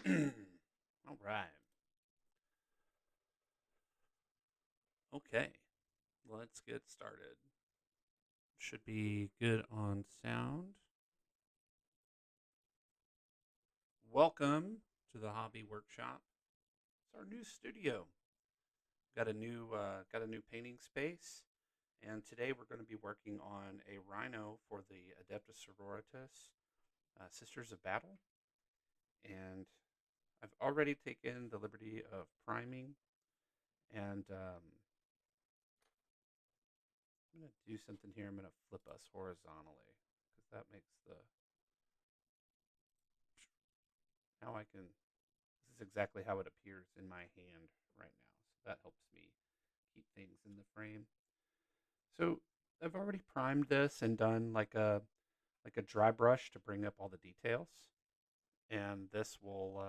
All right. Okay. Let's get started. Should be good on sound. Welcome to the Hobby Workshop. It's our new studio. Got a new painting space, and today we're going to be working on a rhino for the Adeptus Sororitas Sisters of Battle. And I've already taken the liberty of priming, and I'm going to do something here. I'm going to flip us horizontally because that makes the now I can. This is exactly how it appears in my hand right now. So that helps me keep things in the frame. So I've already primed this and done like a dry brush to bring up all the details, and this will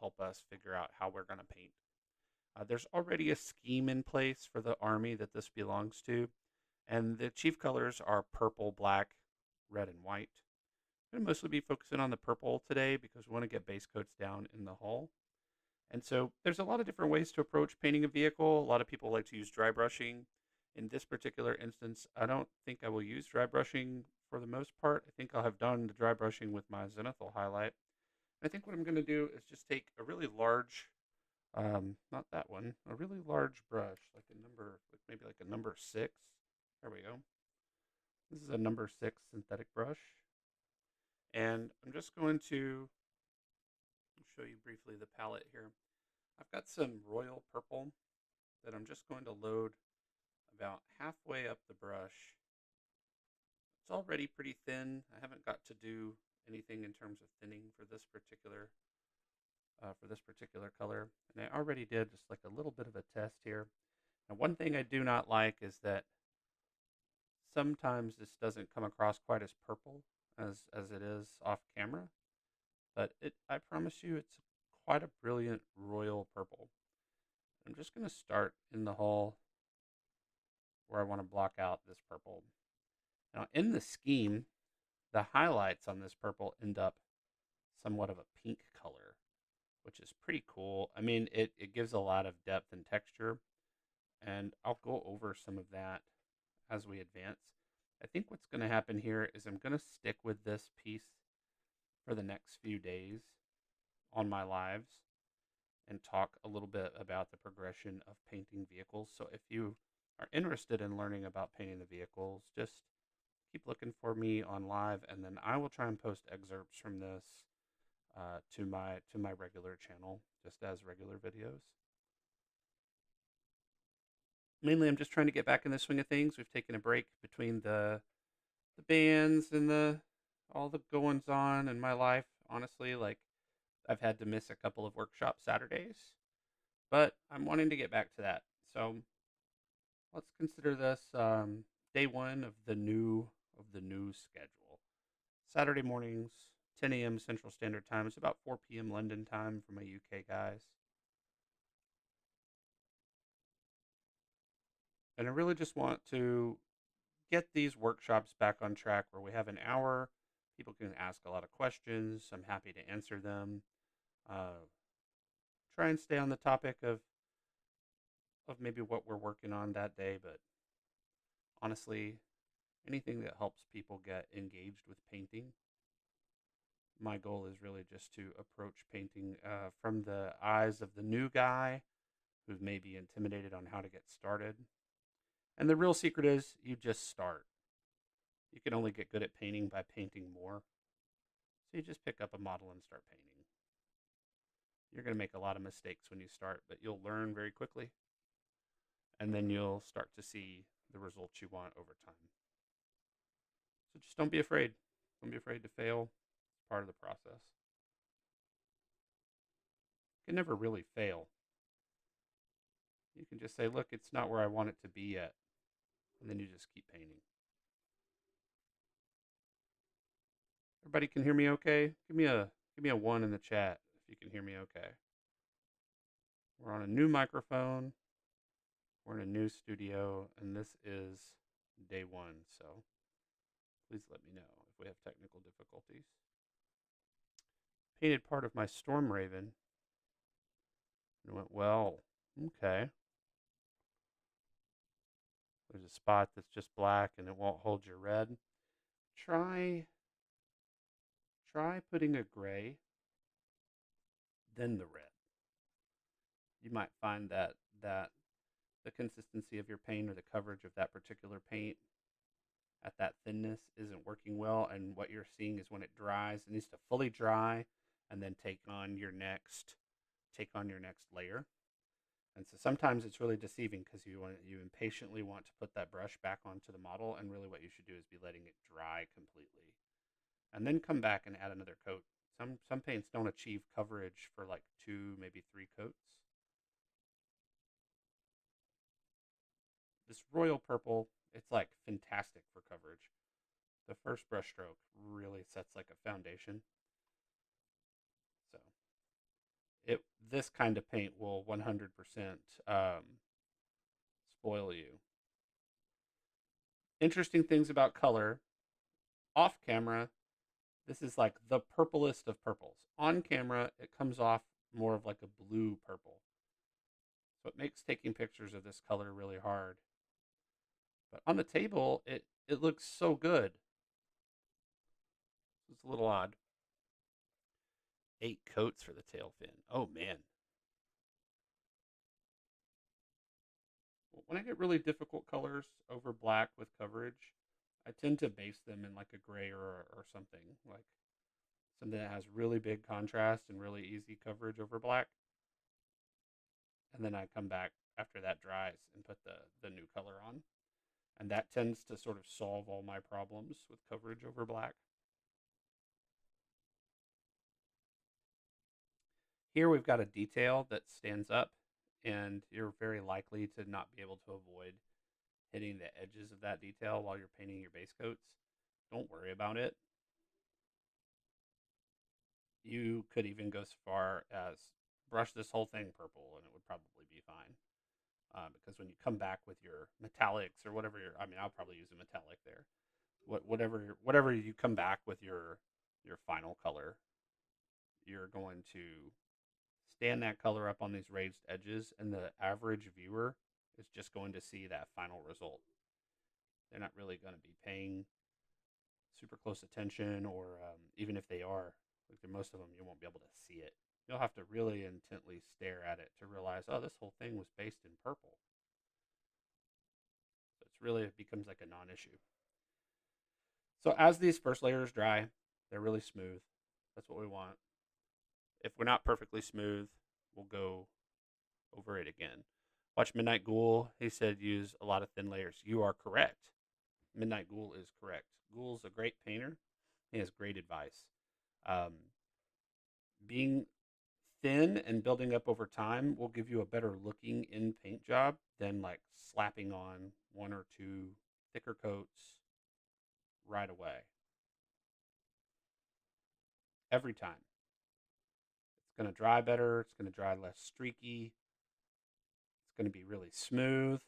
help us figure out how we're going to paint. There's already a scheme in place for the army that this belongs to, and the chief colors are purple, black, red, and white. I'm going to mostly be focusing on the purple today because we want to get base coats down in the hull. And so there's a lot of different ways to approach painting a vehicle. A lot of people like to use dry brushing. In this particular instance, I don't think I will use dry brushing for the most part. I think I'll have done the dry brushing with my zenithal highlight. I think what I'm going to do is just take a really large, not that one, a really large brush, like a number, like maybe like a number 6. There we go. This is a number 6 synthetic brush. And I'm just going to show you briefly the palette here. I've got some royal purple that I'm just going to load about halfway up the brush. It's already pretty thin. I haven't got to do anything in terms of thinning for this particular color, and I already did just like a little bit of a test here. Now, one thing I do not like is that sometimes this doesn't come across quite as purple as it is off camera, but I promise you it's quite a brilliant royal purple. I'm just going to start in the hull where I want to block out this purple. Now, in the scheme, the highlights on this purple end up somewhat of a pink color, which is pretty cool. I mean, it gives a lot of depth and texture, and I'll go over some of that as we advance. I think what's going to happen here is I'm going to stick with this piece for the next few days on my lives and talk a little bit about the progression of painting vehicles. So if you are interested in learning about painting the vehicles, just keep looking for me on live, and then I will try and post excerpts from this to my regular channel, just as regular videos. Mainly, I'm just trying to get back in the swing of things. We've taken a break between the bands and the all the goings on in my life. Honestly, like I've had to miss a couple of workshop Saturdays, but I'm wanting to get back to that. So let's consider this day one of the new schedule. Saturday mornings, 10 a.m. Central Standard Time. It's about 4 p.m. London time for my UK guys. And I really just want to get these workshops back on track where we have an hour. People can ask a lot of questions. I'm happy to answer them. Uh, Try and stay on the topic of maybe what we're working on that day, but honestly, anything that helps people get engaged with painting. My goal is really just to approach painting from the eyes of the new guy who's maybe intimidated on how to get started. And the real secret is you just start. You can only get good at painting by painting more. So you just pick up a model and start painting. You're going to make a lot of mistakes when you start, but you'll learn very quickly. And then you'll start to see the results you want over time. So just don't be afraid. Don't be afraid to fail. It's part of the process. You can never really fail. You can just say, look, it's not where I want it to be yet. And then you just keep painting. Everybody can hear me okay? Give me a 1 in the chat if you can hear me okay. We're on a new microphone. We're in a new studio, and this is day one. So please let me know if we have technical difficulties. painted part of my Storm Raven and went, well, okay. There's a spot that's just black and it won't hold your red. Try putting a gray, then the red. You might find that the consistency of your paint or the coverage of that particular paint at that thinness isn't working well, and what you're seeing is when it dries, it needs to fully dry and then take on your next layer. And so sometimes it's really deceiving because you impatiently want to put that brush back onto the model, and really what you should do is be letting it dry completely, and then come back and add another coat. Some paints don't achieve coverage for like 2, maybe 3 coats. This royal purple, it's like fantastic for coverage. The first brush stroke really sets like a foundation. So this kind of paint will 100% spoil you. Interesting things about color. Off camera, this is like the purplest of purples. On camera, it comes off more of like a blue purple. So it makes taking pictures of this color really hard. But on the table, it looks so good. It's a little odd. 8 coats for the tail fin. Oh man. When I get really difficult colors over black with coverage, I tend to base them in like a gray or something, like something that has really big contrast and really easy coverage over black. And then I come back after that dries and put the new color on. And that tends to sort of solve all my problems with coverage over black. Here we've got a detail that stands up, and you're very likely to not be able to avoid hitting the edges of that detail while you're painting your base coats. Don't worry about it. You could even go so far as brush this whole thing purple and it would probably be fine. Because when you come back with your metallics or whatever I'll probably use a metallic there. Whatever you come back with your final color, you're going to stand that color up on these raised edges, and the average viewer is just going to see that final result. They're not really going to be paying super close attention, or even if they are, like most of them, you won't be able to see it. You'll have to really intently stare at it to realize, oh, this whole thing was based in purple. So it becomes like a non-issue. So as these first layers dry, they're really smooth. That's what we want. If we're not perfectly smooth, we'll go over it again. Watch Midnight Ghoul. He said use a lot of thin layers. You are correct. Midnight Ghoul is correct. Ghoul's a great painter. He has great advice. Um, being thin and building up over time will give you a better looking in paint job than like slapping on 1 or 2 thicker coats right away. Every time. It's going to dry better. It's going to dry less streaky. It's going to be really smooth.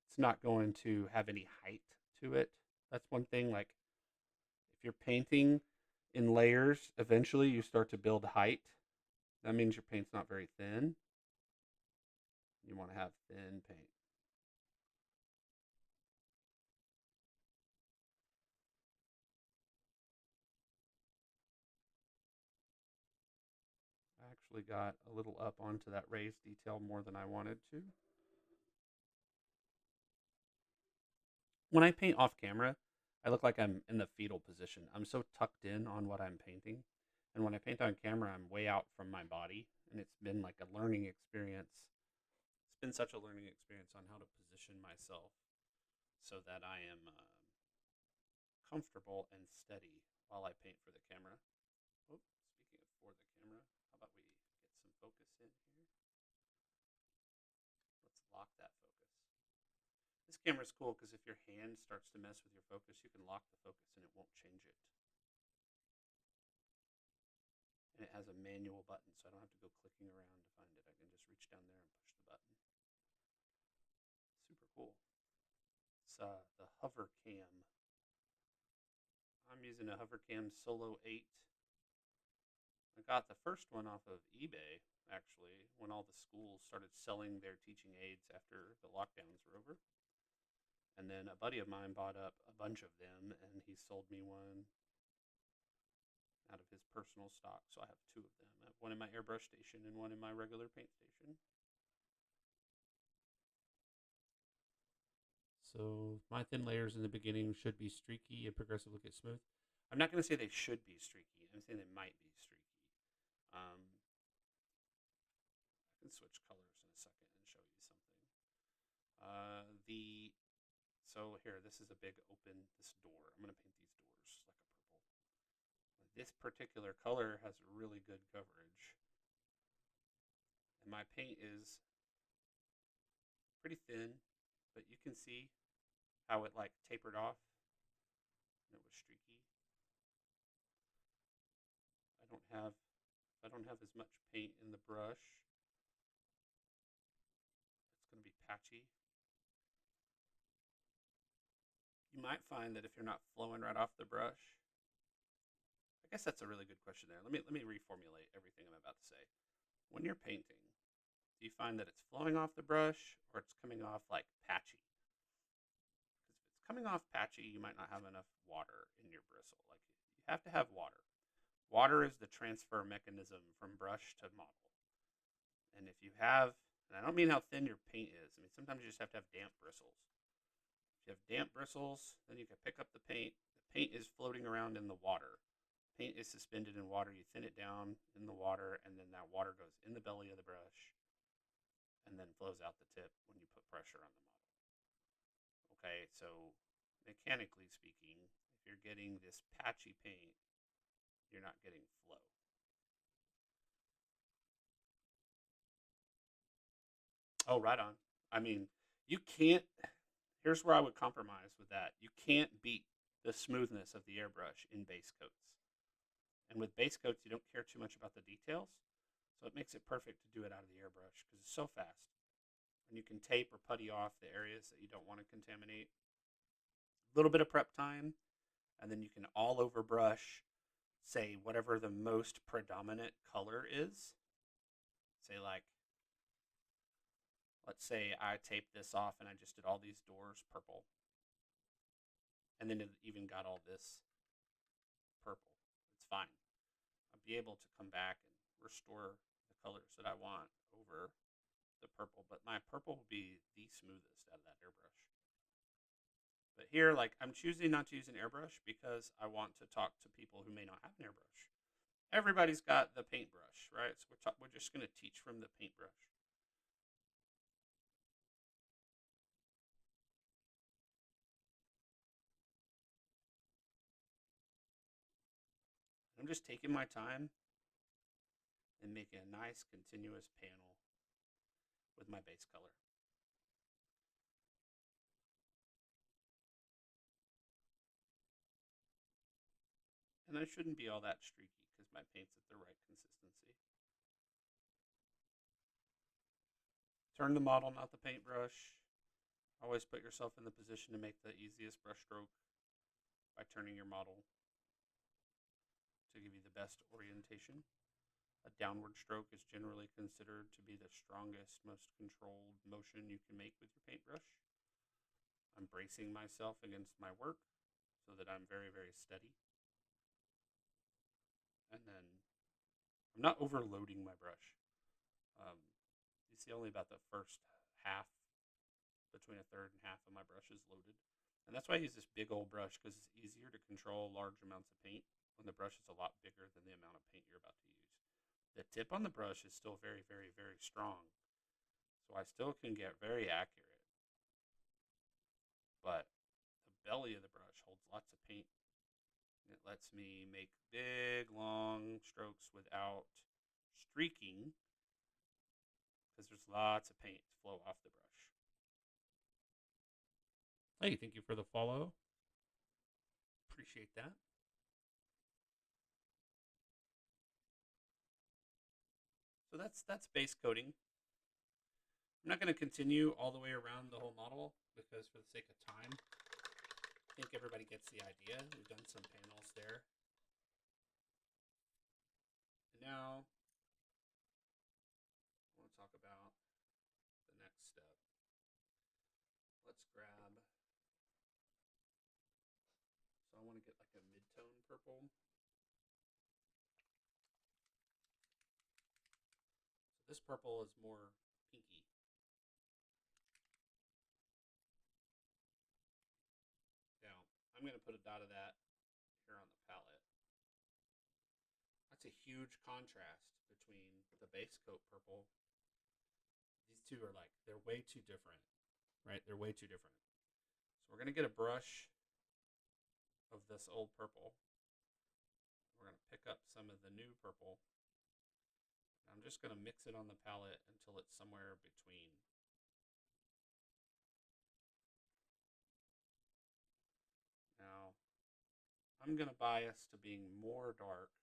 It's not going to have any height to it. That's one thing. Like if you're painting in layers, eventually you start to build height. That means your paint's not very thin. You want to have thin paint. I actually got a little up onto that raised detail more than I wanted to. When I paint off camera, I look like I'm in the fetal position. I'm so tucked in on what I'm painting. And when I paint on camera, I'm way out from my body. And it's been like a learning experience. It's been such a learning experience on how to position myself so that I am comfortable and steady while I paint for the camera. Oh, speaking of for the camera, how about we get some focus in here? Let's lock that focus. This camera's cool because if your hand starts to mess with your focus, you can lock the focus and it won't change it. And it has a manual button, so I don't have to go clicking around to find it. I can just reach down there and push the button. Super cool. It's the Hover Cam. I'm using a Hover Cam Solo 8. I got the first one off of eBay, actually, when all the schools started selling their teaching aids after the lockdowns were over. And then a buddy of mine bought up a bunch of them, and he sold me one out of his personal stock. So I have two of them. I have one in my airbrush station and one in my regular paint station. So my thin layers in the beginning should be streaky and progressively get smooth. I'm not going to say they should be streaky. I'm saying they might be streaky. I can switch colors in a second and show you something. So here, this is a big open, this door. I'm going to paint these doors like a purple. This particular color has really good coverage. And my paint is pretty thin, but you can see how it like tapered off and it was streaky. I don't have as much paint in the brush. It's going to be patchy. You might find that if you're not flowing right off the brush, I guess that's a really good question there. Let me reformulate everything I'm about to say. When you're painting, do you find that it's flowing off the brush or it's coming off like patchy? Because if it's coming off patchy, you might not have enough water in your bristle. Like you have to have water. Water is the transfer mechanism from brush to model. And if you have, and I don't mean how thin your paint is, I mean sometimes you just have to have damp bristles. If you have damp bristles, then you can pick up the paint. The paint is floating around in the water. Paint is suspended in water. You thin it down in the water, and then that water goes in the belly of the brush and then flows out the tip when you put pressure on the model. Okay, so mechanically speaking, if you're getting this patchy paint, you're not getting flow. Oh, right on. I mean, you can't, here's where I would compromise with that. You can't beat the smoothness of the airbrush in base coats. And with base coats, you don't care too much about the details. So it makes it perfect to do it out of the airbrush because it's so fast. And you can tape or putty off the areas that you don't want to contaminate. A little bit of prep time, and then you can all over brush, say whatever the most predominant color is. Say like, let's say I taped this off and I just did all these doors purple. And then it even got all this purple. It's fine. I'll be able to come back and restore the colors that I want over the purple, but my purple will be the smoothest out of that airbrush. But here, like, I'm choosing not to use an airbrush because I want to talk to people who may not have an airbrush. Everybody's got the paintbrush, right? So we're just going to teach from the paintbrush. I'm just taking my time and making a nice continuous panel with my base color. And I shouldn't be all that streaky because my paint's at the right consistency. Turn the model, not the paintbrush. Always put yourself in the position to make the easiest brush stroke by turning your model to give you the best orientation. A downward stroke is generally considered to be the strongest, most controlled motion you can make with your paintbrush. I'm bracing myself against my work so that I'm very, very steady. And then I'm not overloading my brush. You see only about the first half, between a third and half of my brush is loaded. And that's why I use this big old brush, because it's easier to control large amounts of paint when the brush is a lot bigger than the amount of paint you're about to use. The tip on the brush is still very, very, very strong. So I still can get very accurate. But the belly of the brush holds lots of paint. It lets me make big, long strokes without streaking, because there's lots of paint to flow off the brush. Hey, thank you for the follow. Appreciate that. So that's base coating. I'm not going to continue all the way around the whole model because for the sake of time, I think everybody gets the idea. We've done some panels there. And now I want to talk about the next step. Let's grab, so I want to get like a mid-tone purple. So this purple is more pinky. Now, I'm going to put a dot of that here on the palette. That's a huge contrast between the base coat purple. These two are like, they're way too different, right? They're way too different. So we're going to get a brush of this old purple. We're going to pick up some of the new purple. I'm just going to mix it on the palette until it's somewhere between. Now, I'm going to bias to being more dark.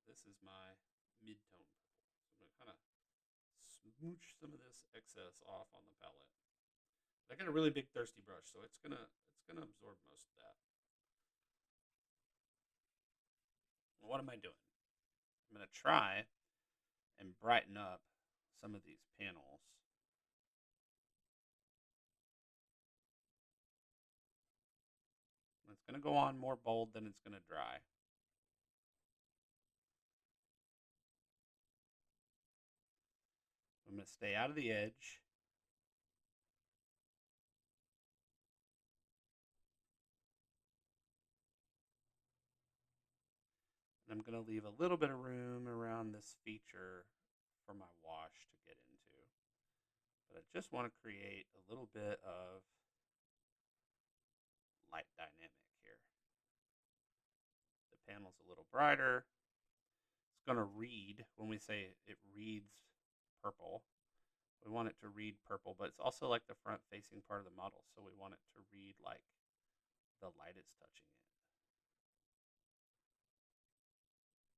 This is my mid-tone purple. So I'm going to kind of smooch some of this excess off on the palette. I got a really big thirsty brush, so it's gonna absorb most of that. Well, what am I doing? I'm gonna try and brighten up some of these panels. It's gonna go on more bold than it's gonna dry. I'm gonna stay out of the edge. And I'm going to leave a little bit of room around this feature for my wash to get into. But I just want to create a little bit of light dynamic here. The panel's a little brighter. It's going to read, when we say it reads purple, we want it to read purple, but it's also like the front facing part of the model, so we want it to read like the light is touching it.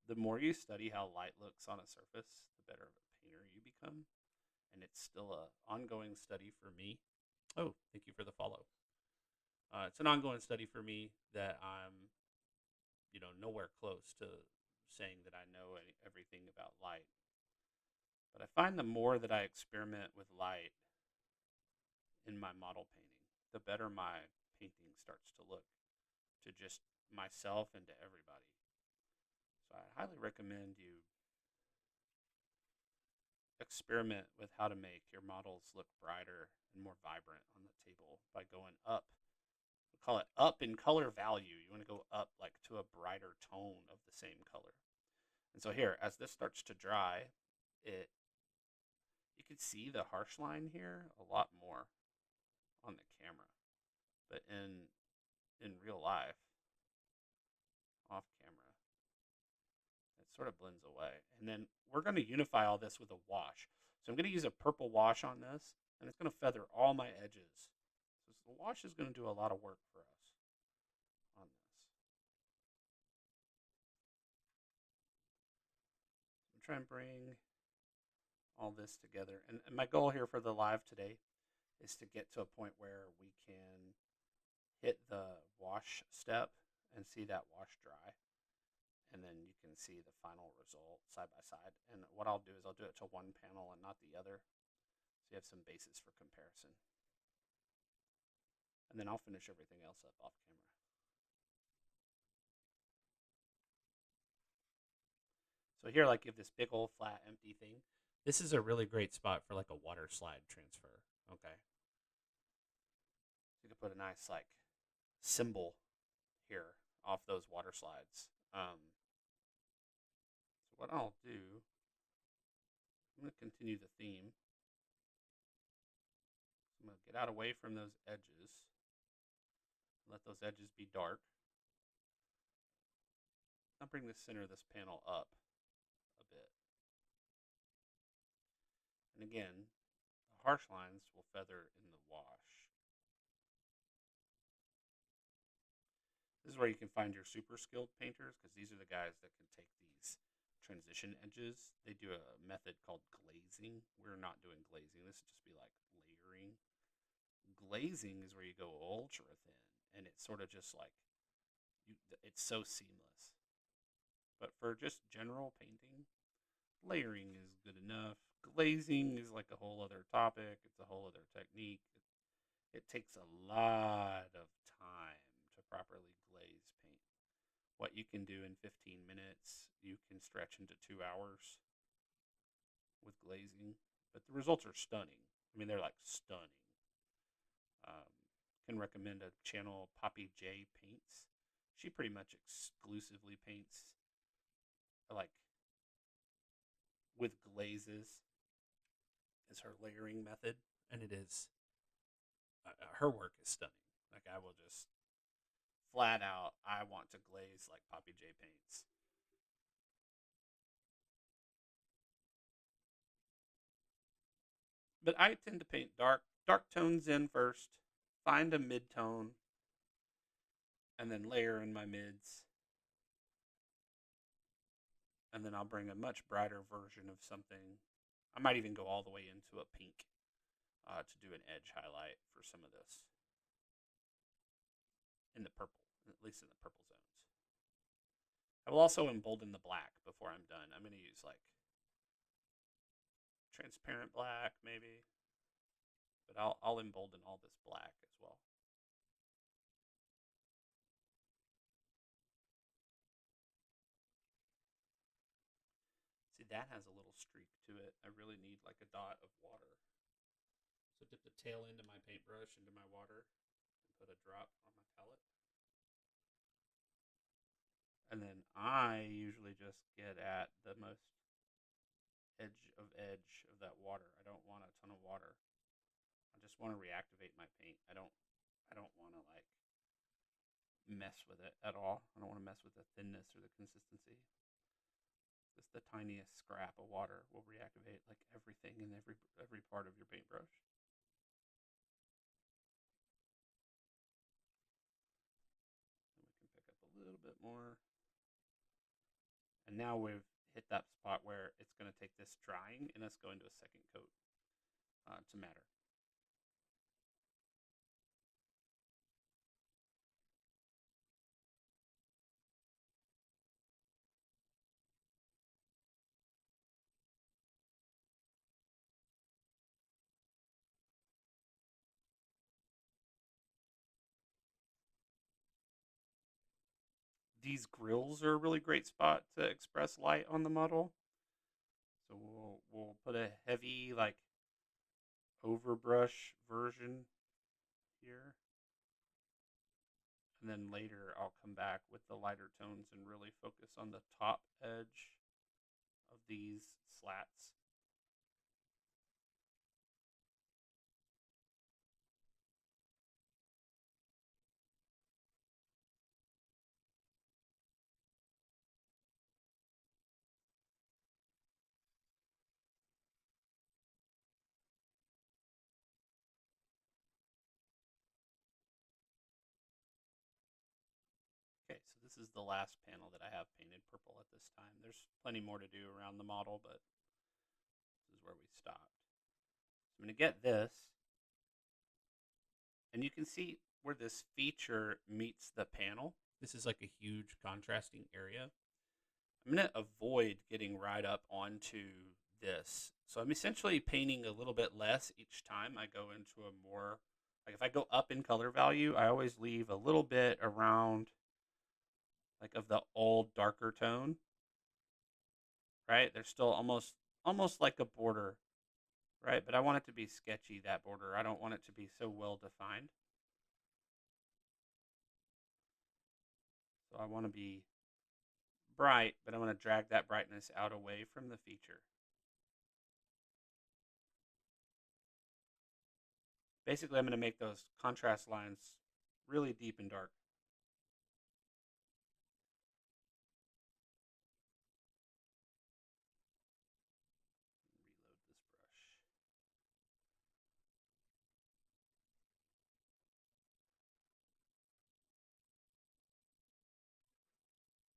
The more you study how light looks on a surface, the better of a painter you become. And it's still an ongoing study for me. Oh, thank you for the follow. It's an ongoing study for me that I'm, nowhere close to saying that I know everything about light. But I find the more that I experiment with light in my model painting, the better my painting starts to look to just myself and to everybody. So I highly recommend you experiment with how to make your models look brighter and more vibrant on the table by going up. We call it up in color value. You want to go up like to a brighter tone of the same color. And so here, as this starts to dry, you can see the harsh line here a lot more on the camera. But in real life, off camera, it sort of blends away. And then we're going to unify all this with a wash. So I'm going to use a purple wash on this, and it's going to feather all my edges. So the wash is going to do a lot of work for us on this. I'm trying to bring all this together. And my goal here for the live today is to get to a point where we can hit the wash step and see that wash dry. And then you can see the final result side by side. And what I'll do is I'll do it to one panel and not the other, so you have some basis for comparison. And then I'll finish everything else up off camera. So here, like, you have this big old flat empty thing. This is a really great spot for like a water slide transfer. Okay. You can put a nice like symbol here off those water slides. So what I'll do, I'm going to continue the theme. I'm going to get out away from those edges. Let those edges be dark. I'll bring the center of this panel up a bit. And again, the harsh lines will feather in the wash. This is where you can find your super skilled painters, because these are the guys that can take these transitions transition edges, they do a method called glazing. We're not doing glazing. This would just be like layering. Glazing is where you go ultra thin, and it's sort of just like it's so seamless. But for just general painting, layering is good enough. Glazing is like a whole other topic. It's a whole other technique. It takes a lot of time to properly glaze paint. What you can do in 15 minutes, you can stretch into 2 hours with glazing, but the results are stunning. I mean, they're like stunning. Um, can recommend a channel, Poppy J Paints. She pretty much exclusively paints like with glazes is her layering method, and it is her work is stunning. Like I will just flat out, I want to glaze like Poppy J paints. But I tend to paint dark tones in first, find a mid tone, and then layer in my mids, and then I'll bring a much brighter version of something. I might even go all the way into a pink to do an edge highlight for some of this in the purple, at least in the purple zones. I will also embolden the black before I'm done. I'm going to use like transparent black maybe, but I'll embolden all this black as well. See, that has a little streak to it. I really need like a dot of water. So dip the tail end of my paintbrush into my water and put a drop on my palette. And then I usually just get at the most edge of that water. I don't want a ton of water. I just want to reactivate my paint. I don't want to like mess with it at all. I don't want to mess with the thinness or the consistency. Just the tiniest scrap of water will reactivate like everything in every part of your paintbrush. And we can pick up a little bit more. And now we've hit that spot where it's going to take this drying and us going to a second coat to matter. These grills are a really great spot to express light on the model. So we'll put a heavy like overbrush version here. And then later I'll come back with the lighter tones and really focus on the top edge of these slats. Okay, so this is the last panel that I have painted purple at this time. There's plenty more to do around the model, but this is where we stopped. So I'm going to get this, and you can see where this feature meets the panel. This is like a huge contrasting area. I'm going to avoid getting right up onto this. So I'm essentially painting a little bit less each time I go into a more, like if I go up in color value, I always leave a little bit around like of the old darker tone, right? There's still almost like a border, right? But I want it to be sketchy, that border. I don't want it to be so well defined. So I want to be bright, but I want to drag that brightness out away from the feature. Basically, I'm going to make those contrast lines really deep and dark. Reload this brush.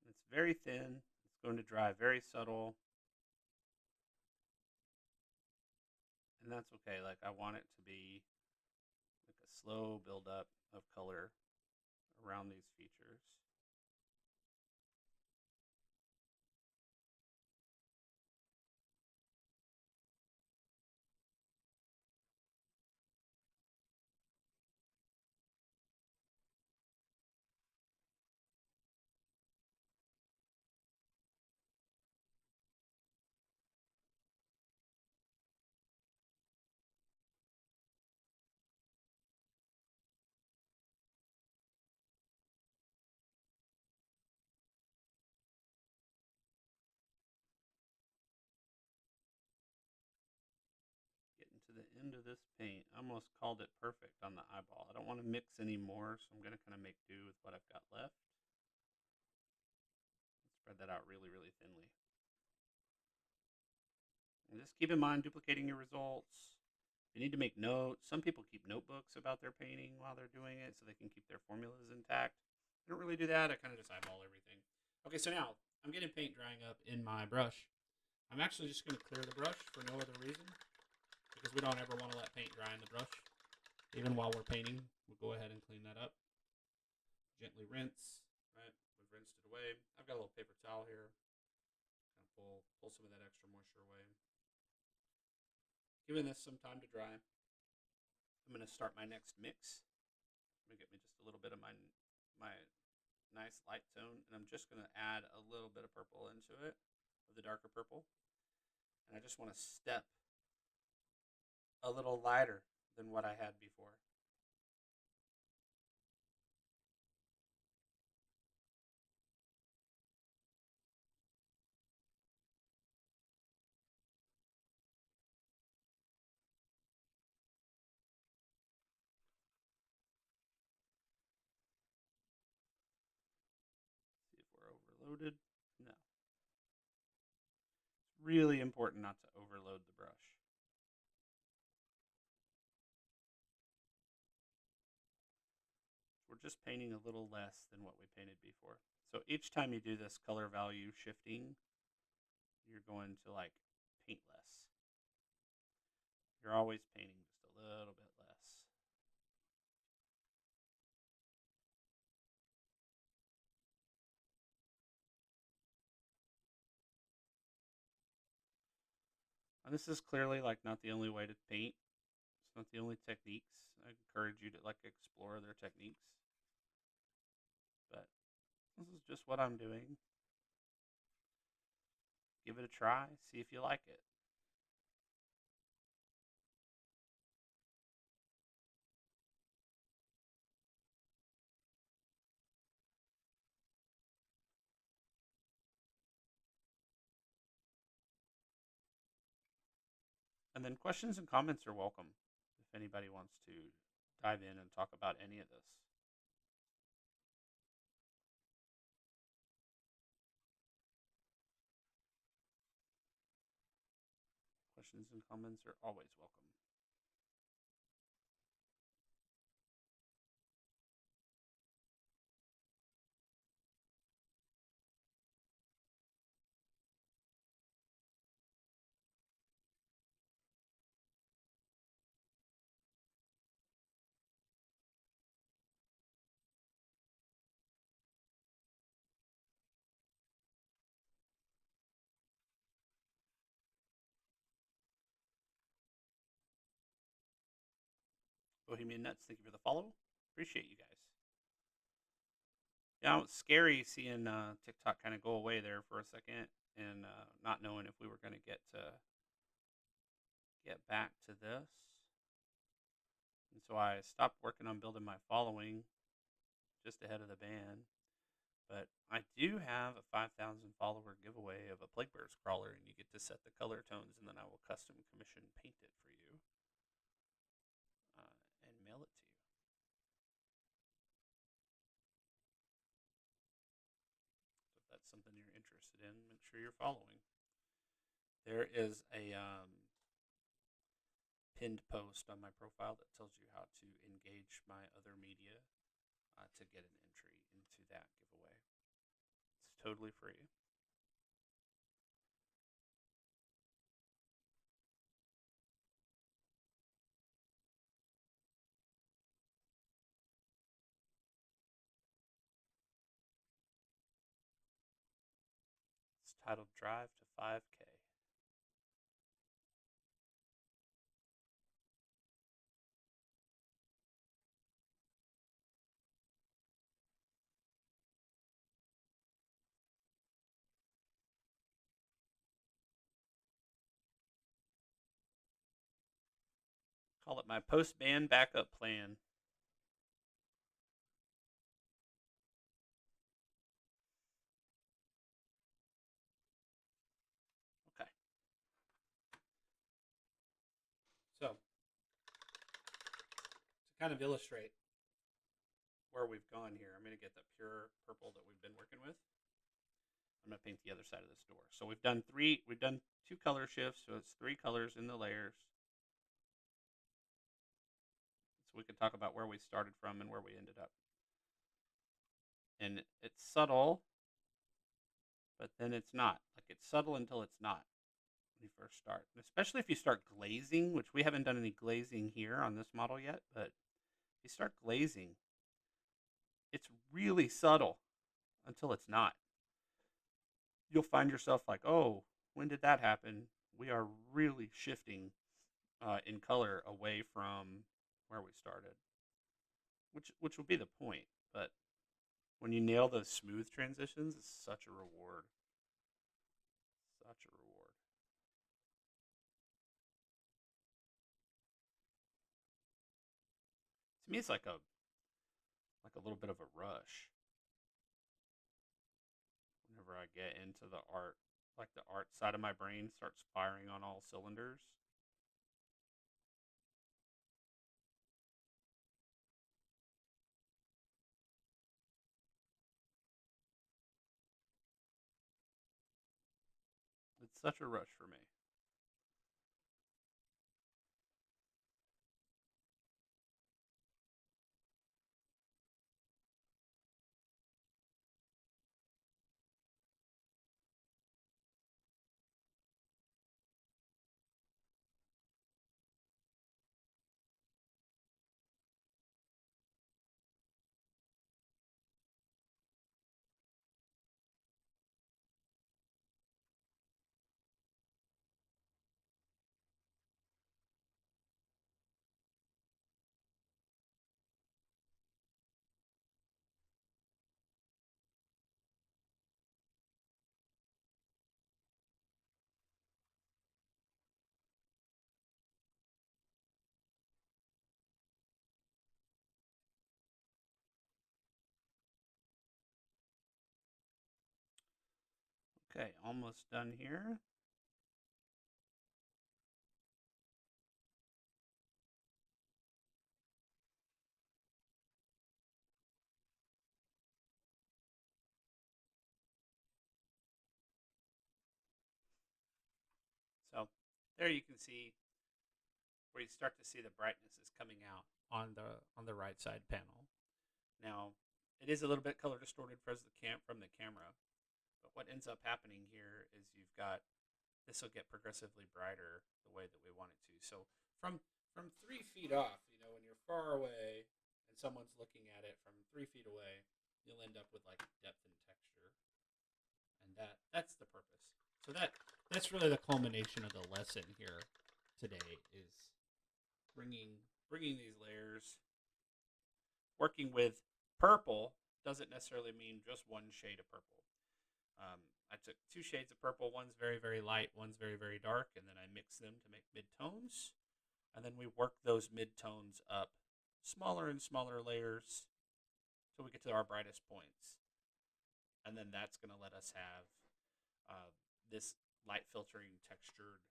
It's very thin. It's going to dry very subtle. and that's okay. Like I want it to be like a slow buildup of color around these features. Getting to the end of this paint. I almost called it perfect on the eyeball. I don't want to mix anymore, so I'm going to kind of make do with what I've got left. Spread that out really, really thinly. And just keep in mind duplicating your results. You need to make notes. Some people keep notebooks about their painting while they're doing it so they can keep their formulas intact. I don't really do that. I kind of just eyeball everything. Okay, so now I'm getting paint drying up in my brush. I'm actually just going to clear the brush for no other reason because we don't ever want to let paint dry in the brush. Even while we're painting, we'll go ahead and clean that up. Gently rinse, right? We've rinsed it away. I've got a little paper towel here. Kind of pull some of that extra moisture away. Giving this some time to dry. I'm going to start my next mix. I'm going to get me just a little bit of my nice light tone, and I'm just going to add a little bit of purple into it, of the darker purple. And I just want to step a little lighter than what I had before. See if we're overloaded. No. It's really important not to overload the brush. We're just painting a little less than what we painted before. So each time you do this color value shifting, you're going to like paint less. You're always painting just a little bit less. And this is clearly like not the only way to paint. It's not the only techniques. I encourage you to like explore their techniques. But this is just what I'm doing. Give it a try, see if you like it. And then questions and comments are welcome if anybody wants to dive in and talk about any of this. Questions and comments are always welcome. Bohemian Nuts, thank you for the follow. Appreciate you guys. Yeah, it's scary seeing TikTok kind of go away there for a second and not knowing if we were going to get back to this. And so I stopped working on building my following just ahead of the ban. But I do have a 5,000 follower giveaway of a Plague Bears crawler, and you get to set the color tones, and then I will custom commission paint it for you and mail it to you. So if that's something you're interested in, make sure you're following. There is a pinned post on my profile that tells you how to engage my other media to get an entry into that giveaway. It's totally free. titled Drive to 5K. Call it my post-band backup plan. Okay. So, to kind of illustrate where we've gone here, I'm going to get the pure purple that we've been working with. I'm going to paint the other side of this door. So we've done two color shifts, so it's 3 colors in the layers. So we can talk about where we started from and where we ended up. And it's subtle, but then it's not. Like, it's subtle until it's not when you first start. And especially if you start glazing, which we haven't done any glazing here on this model yet, but if you start glazing, it's really subtle until it's not. You'll find yourself like, oh, when did that happen? We are really shifting in color away from where we started, which will be the point. But when you nail those smooth transitions, it's such a reward. Such a reward. To me, it's like a little bit of a rush whenever I get into the art, like the art side of my brain starts firing on all cylinders. It's such a rush for me. Okay, almost done here. So there you can see where you start to see the brightness is coming out on the right side panel. Now, it is a little bit color distorted from the camera, but what ends up happening here is you've got this will get progressively brighter the way that we want it to. So from from 3 feet off, when you're far away and someone's looking at it from 3 feet away, you'll end up with like depth and texture, and that's the purpose. So that's really the culmination of the lesson here today is bringing these layers. Working with purple doesn't necessarily mean just one shade of purple. I took 2 shades of purple. One's very, very light. One's very, very dark. And then I mix them to make mid-tones. And then we work those mid-tones up smaller and smaller layers till we get to our brightest points. And then that's going to let us have this light filtering textured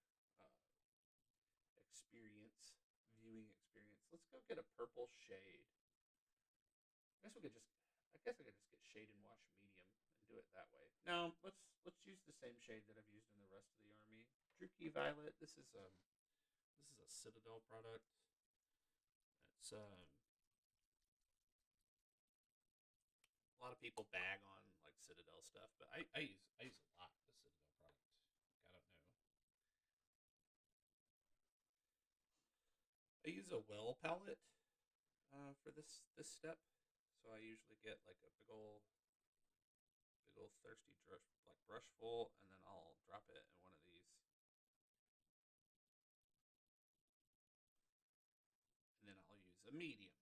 experience, viewing experience. Let's go get a purple shade. I guess I could just get shade and wash medium and do it that way. Now let's use the same shade that I've used in the rest of the army. Druki Violet. This is a Citadel product. It's a lot of people bag on like Citadel stuff, but I use a lot of the Citadel product. Like, I don't know. I use a well palette for this step, so I usually get like a big old thirsty brush full, and then I'll a medium.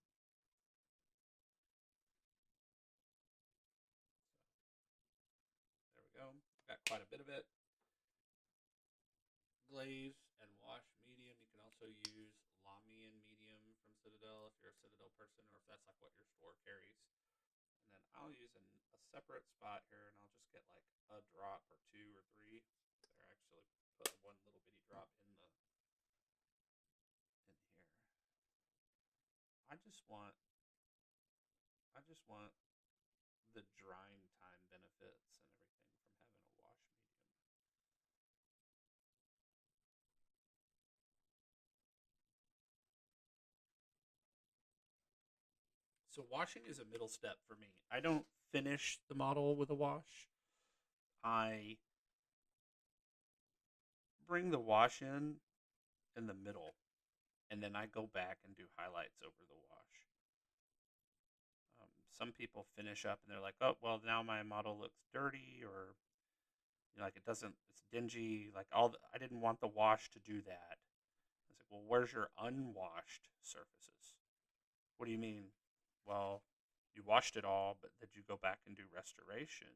There we go. Got quite a bit of it. Glaze and wash medium. You can also use Lamian medium from Citadel if you're a Citadel person, or if that's like what your store carries. And then I'll use a separate spot here, and I'll just get like a drop or two or three. There, actually put one little bitty drop in here. I just want I just want the drying time benefits and everything from having a wash medium. So washing is a middle step for me. I don't finish the model with a wash. I bring the wash in the middle, and then I go back and do highlights over the wash. Some people finish up and they're like, "Oh, well, now my model looks dirty, or like it doesn't. It's dingy. Like I didn't want the wash to do that." It's like, "Well, where's your unwashed surfaces?" What do you mean? Well, you washed it all, but did you go back and do restoration?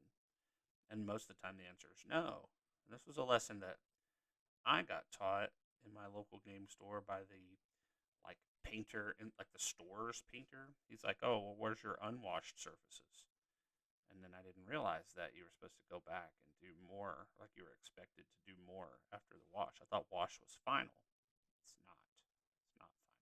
And most of the time, the answer is no. And this was a lesson that I got taught in my local game store by the like painter in like the store's painter. He's like, "Oh, well, where's your unwashed surfaces?" And then I didn't realize that you were supposed to go back and do more, like you were expected to do more after the wash. I thought wash was final. It's not. It's not final.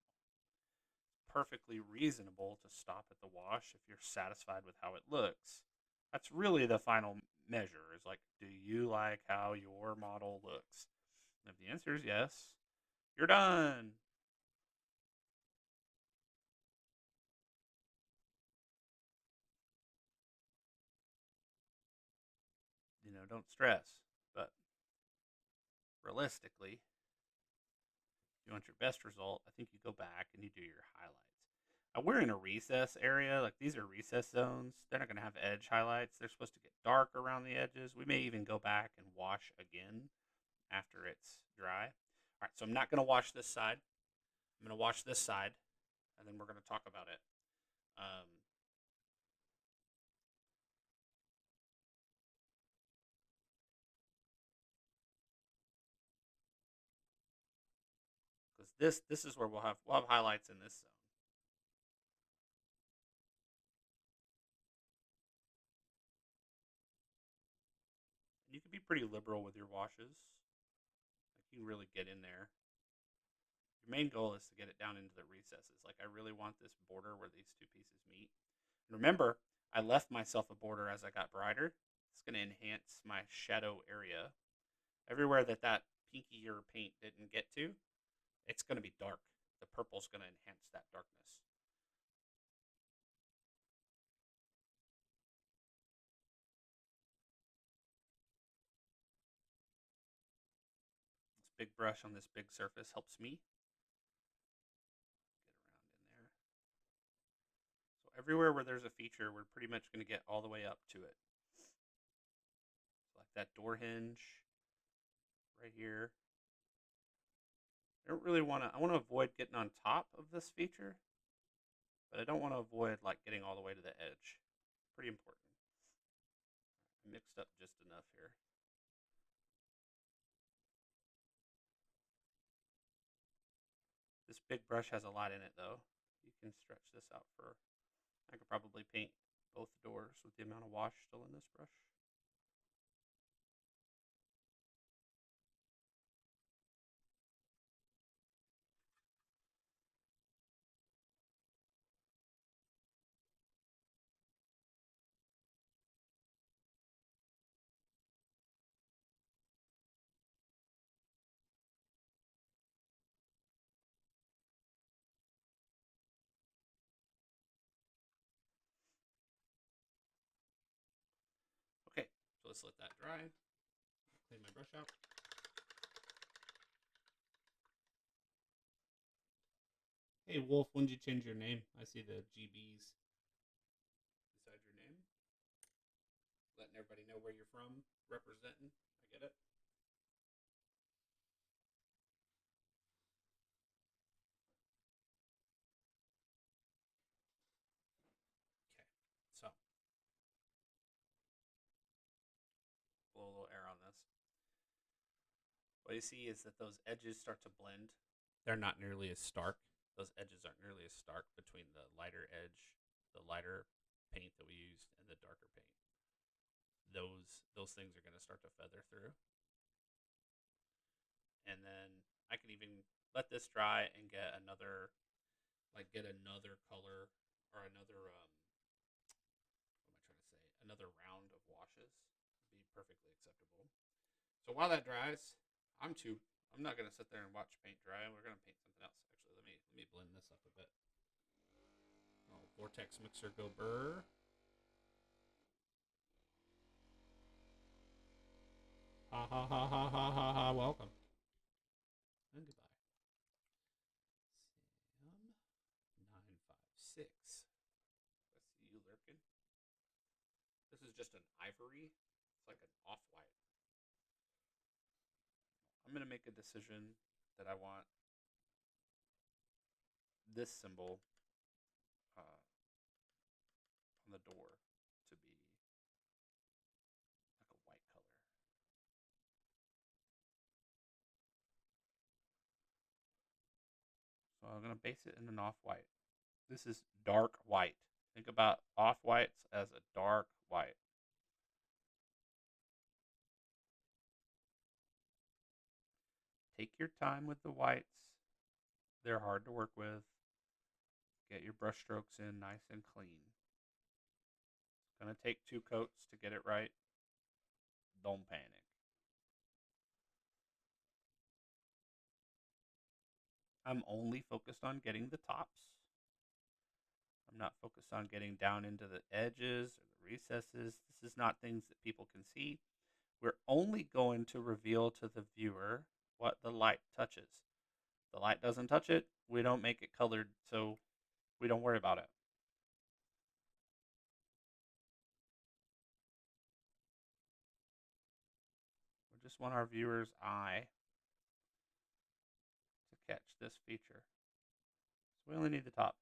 It's perfectly reasonable to stop at the wash if you're satisfied with how it looks. That's really the final measure, is like, do you like how your model looks? And if the answer is yes, you're done. Don't stress. But realistically, if you want your best result, I think you go back and you do your highlights. We're in a recess area. Like, these are recess zones. They're not going to have edge highlights. They're supposed to get dark around the edges. We may even go back and wash again after it's dry. All right, so I'm not going to wash this side. I'm going to wash this side, and then we're going to talk about it. Because this is where we'll have highlights in this zone. And you can be pretty liberal with your washes. Like, you can really get in there. Your main goal is to get it down into the recesses. Like, I really want this border where these two pieces meet. And remember, I left myself a border as I got brighter. It's going to enhance my shadow area. Everywhere that pinkier paint didn't get to, it's going to be dark. The purple's going to enhance that darkness. This big brush on this big surface helps me get around in there. So everywhere where there's a feature, we're pretty much going to get all the way up to it. So like that door hinge right here. I don't really want to, I want to avoid getting on top of this feature, but I don't want to avoid like getting all the way to the edge. Pretty important. I mixed up just enough here. This big brush has a lot in it though. You can stretch this out for, I could probably paint both doors with the amount of wash still in this brush. Okay, so let's let that dry. Clean my brush out. Hey Wolf, when did you change your name? I see the GBs beside your name. Letting everybody know where you're from, representing. I get it. what you see is that those edges start to blend. They're not nearly as stark. Those edges aren't nearly as stark between the lighter edge, the lighter paint that we used, and the darker paint. Those things are going to start to feather through. And then I can even let this dry and get another color or another what am I trying to say? Another round of washes would be perfectly acceptable. So while that dries, I'm not gonna sit there and watch paint dry. We're gonna paint something else. Actually, let me blend this up a bit. Oh, vortex mixer go burr. Ha ha ha ha ha ha ha. Welcome and goodbye. Sam 956. I see you lurking. This is just an ivory. It's like an off white. I'm gonna make a decision that I want this symbol on the door to be like a white color. So I'm going to base it in an off-white. This is dark white. Think about off-whites as a dark white. Take your time with the whites. They're hard to work with. Get your brush strokes in nice and clean. It's going to take 2 coats to get it right. Don't panic. I'm only focused on getting the tops. I'm not focused on getting down into the edges or the recesses. This is not things that people can see. We're only going to reveal to the viewer what the light touches. The light doesn't touch it, we don't make it colored, so we don't worry about it. We just want our viewer's eye to catch this feature. So we only need the top.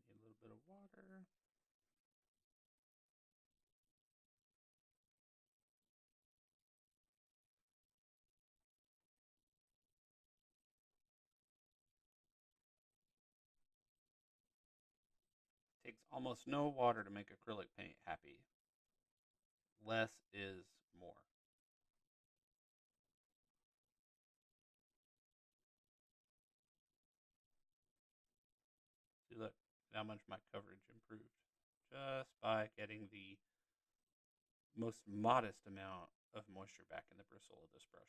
Need a little bit of water. Takes almost no water to make acrylic paint happy. Less is more. See, look how much my coverage improved just by getting the most modest amount of moisture back in the bristle of this brush.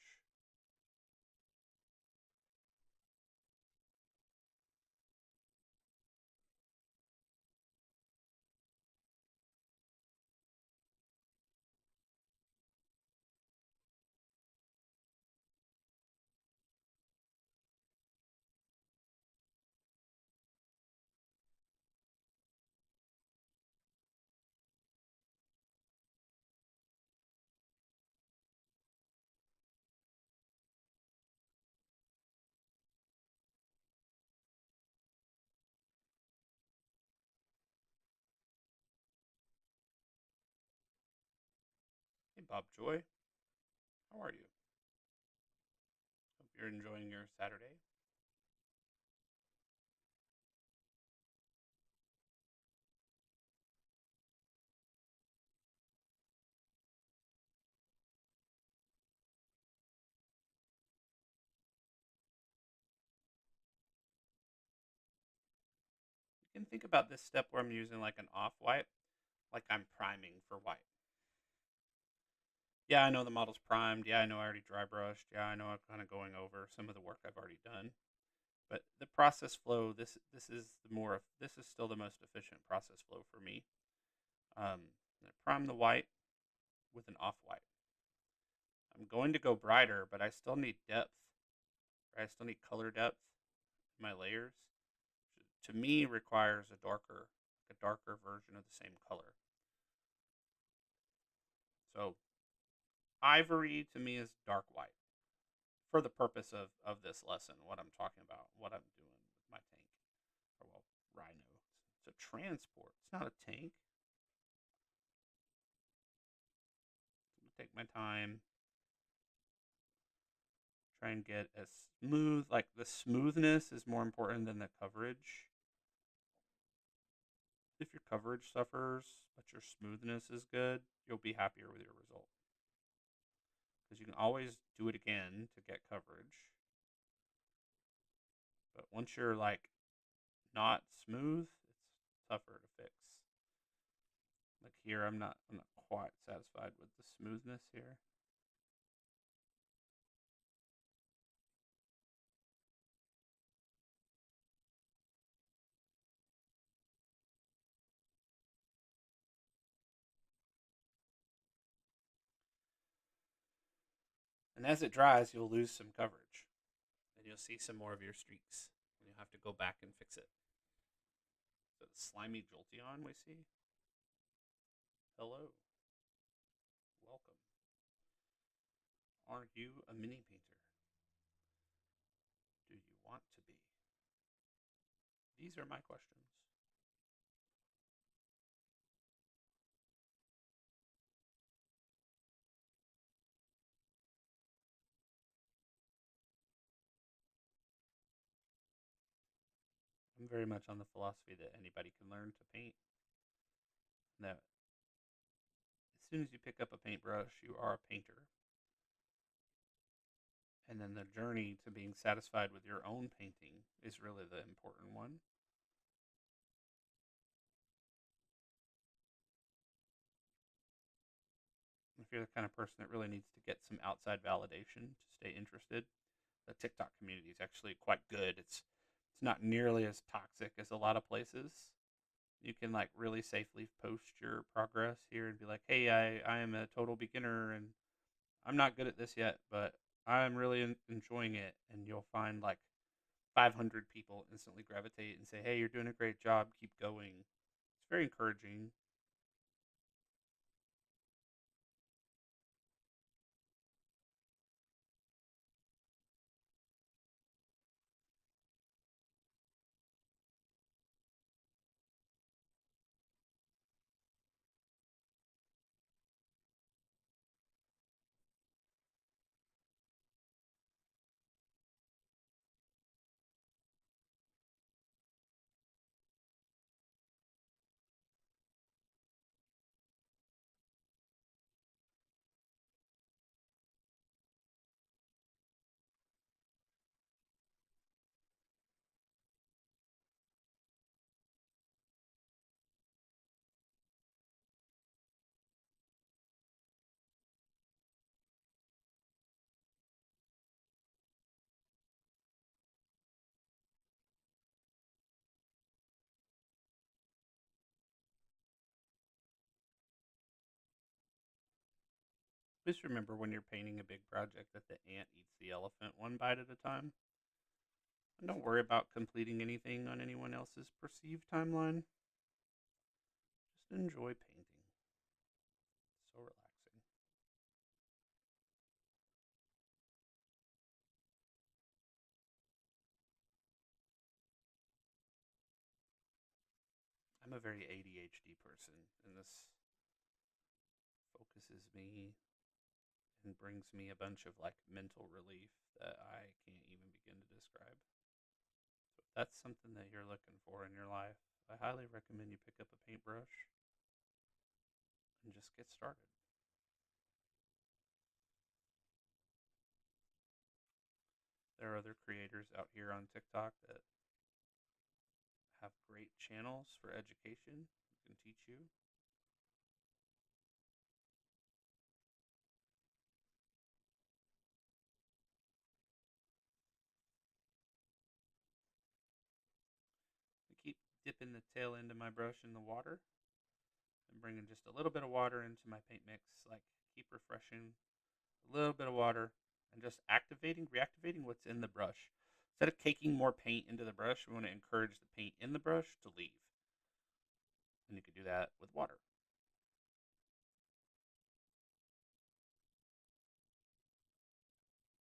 Hey, Bob Joy, how are you? Hope you're enjoying your Saturday. You can think about this step where I'm using like an off white, like I'm priming for white. Yeah, I know the model's primed. Yeah, I know I already dry brushed. Yeah, I know I'm kind of going over some of the work I've already done. But the process flow, this is still the most efficient process flow for me. I prime the white with an off white. I'm going to go brighter, but I still need depth. Right? I still need color depth in my layers. To me, requires a darker version of the same color. So ivory to me is dark white for the purpose of this lesson. What I'm talking about, what I'm doing with my tank, or well, rhino. It's a transport. It's not a tank. I'm gonna take my time, try and get as smooth. Like the smoothness is more important than the coverage. If your coverage suffers but your smoothness is good, you'll be happier with your result. Because you can always do it again to get coverage. But once you're like not smooth, it's tougher to fix. Like here, I'm not quite satisfied with the smoothness here. And as it dries, you'll lose some coverage, and you'll see some more of your streaks, and you'll have to go back and fix it. So the slimy Jolteon we see. Hello, welcome. Are you a mini painter? Do you want to be? These are my questions. I'm very much on the philosophy that anybody can learn to paint. That as soon as you pick up a paintbrush, you are a painter. And then the journey to being satisfied with your own painting is really the important one. If you're the kind of person that really needs to get some outside validation to stay interested, the TikTok community is actually quite good. It's not nearly as toxic as a lot of places. You can like really safely post your progress here and be like, "Hey, I am a total beginner and I'm not good at this yet, but I'm really enjoying it." And you'll find like 500 people instantly gravitate and say, "Hey, you're doing a great job. Keep going." It's very encouraging. Just remember when you're painting a big project that the ant eats the elephant one bite at a time. And don't worry about completing anything on anyone else's perceived timeline. Just enjoy painting. So relaxing. I'm a very ADHD person, and this focuses me and brings me a bunch of like mental relief that I can't even begin to describe. So if that's something that you're looking for in your life, I highly recommend you pick up a paintbrush and just get started. There are other creators out here on TikTok that have great channels for education who can teach you. dipping the tail end of my brush in the water and bringing just a little bit of water into my paint mix. Like, keep refreshing a little bit of water and just reactivating what's in the brush. Instead of caking more paint into the brush, we want to encourage the paint in the brush to leave. And you can do that with water.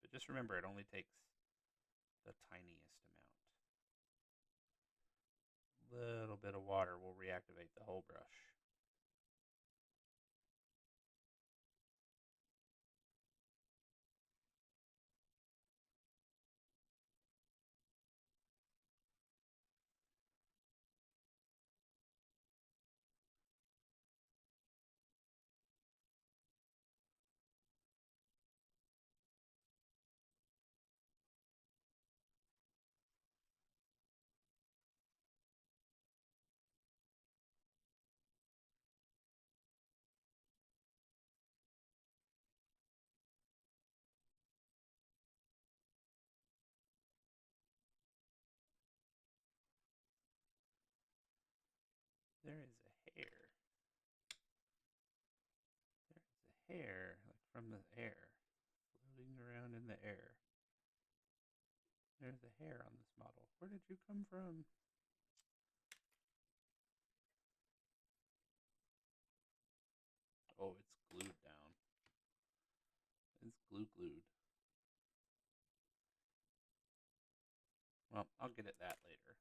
But just remember, it only takes the tiniest amount. Little bit of water will reactivate the whole brush. There is a hair. There's a hair, like from the air, floating around in the air. There's a hair on this model. Where did you come from? Oh, it's glued down. It's glued. Well, I'll get at that later.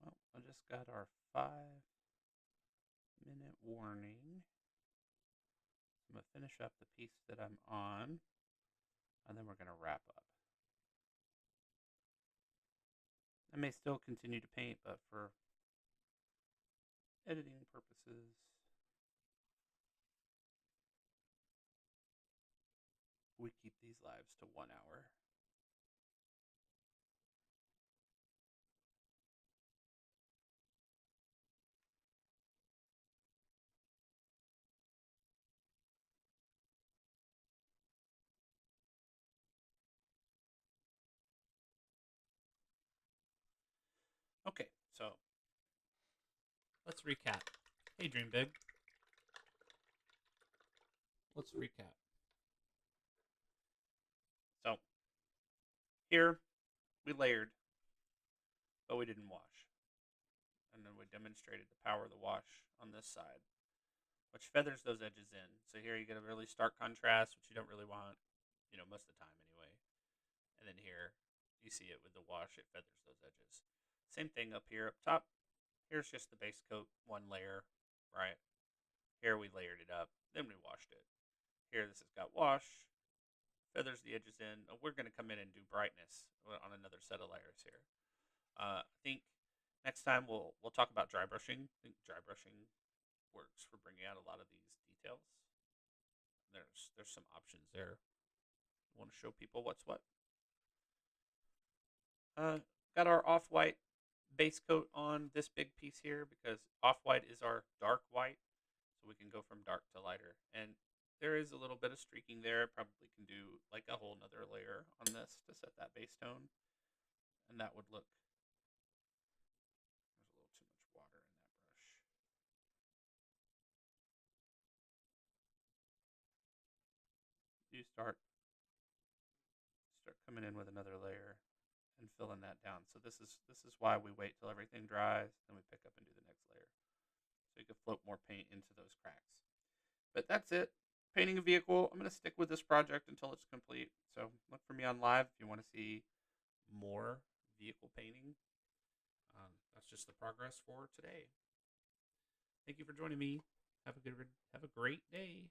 Well, I just got our 5-minute warning. I'm going to finish up the piece that I'm on, and then we're going to wrap up. I may still continue to paint, but for editing purposes, we keep these lives to 1 hour. Okay, so let's recap. Hey, Dream Big. Let's recap. So, here we layered, but we didn't wash. And then we demonstrated the power of the wash on this side, which feathers those edges in. So here you get a really stark contrast, which you don't really want, most of the time anyway. And then here, you see it with the wash, it feathers those edges. Same thing up here up top. Here's just the base coat, one layer, right? Here we layered it up, then we washed it. Here this has got wash, feathers the edges in. We're going to come in and do brightness on another set of layers here. I think next time we'll talk about dry brushing. I think dry brushing works for bringing out a lot of these details. There's some options there. I want to show people what's what. Got our off-white base coat on this big piece here because off-white is our dark white, so we can go from dark to lighter. And there is a little bit of streaking there. Probably can do like a whole nother layer on this to set that base tone, and that would look. There's a little too much water in that brush. You start coming in with another layer and filling that down. So this is why we wait till everything dries, then we pick up and do the next layer. So you can float more paint into those cracks. But that's it. painting a vehicle. I'm going to stick with this project until it's complete. So look for me on live if you want to see more vehicle painting. That's just the progress for today. Thank you for joining me. Have a great day.